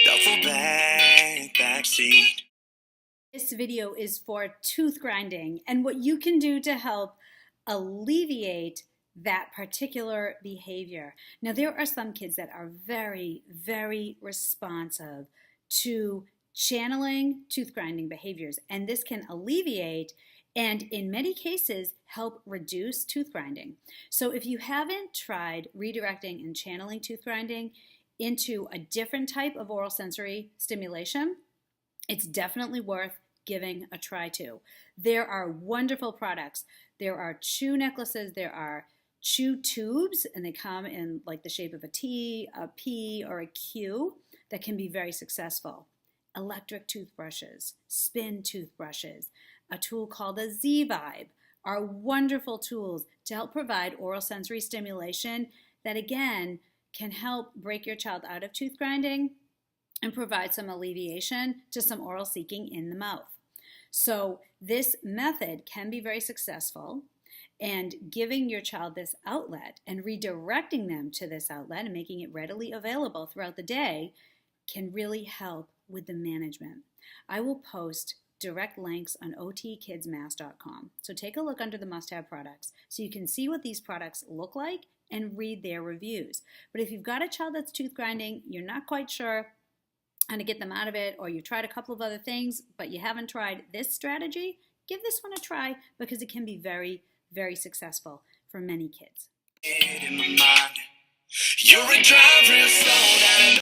Duffel bag, backseat. This video is for tooth grinding and what you can do to help alleviate that particular behavior. Now, there are some kids that are very, very responsive to channeling tooth grinding behaviors, and this can alleviate and in many cases help reduce tooth grinding. So if you haven't tried redirecting and channeling tooth grinding into a different type of oral sensory stimulation, it's definitely worth giving a try to. There are wonderful products. There are chew necklaces, there are chew tubes, and they come in like the shape of a T, a P, or a Q that can be very successful. Electric toothbrushes, spin toothbrushes, a tool called a Z-Vibe are wonderful tools to help provide oral sensory stimulation that again can help break your child out of tooth grinding and provide some alleviation to some oral seeking in the mouth. So this method can be very successful, and giving your child this outlet and redirecting them to this outlet and making it readily available throughout the day can really help with the management. I will post direct links on otkidsmass.com. So take a look under the must-have products so you can see what these products look like and read their reviews. But if you've got a child that's tooth grinding, you're not quite sure how to get them out of it, or you've tried a couple of other things, but you haven't tried this strategy, give this one a try because it can be very, very successful for many kids. In my mind, you're a drive real slow down.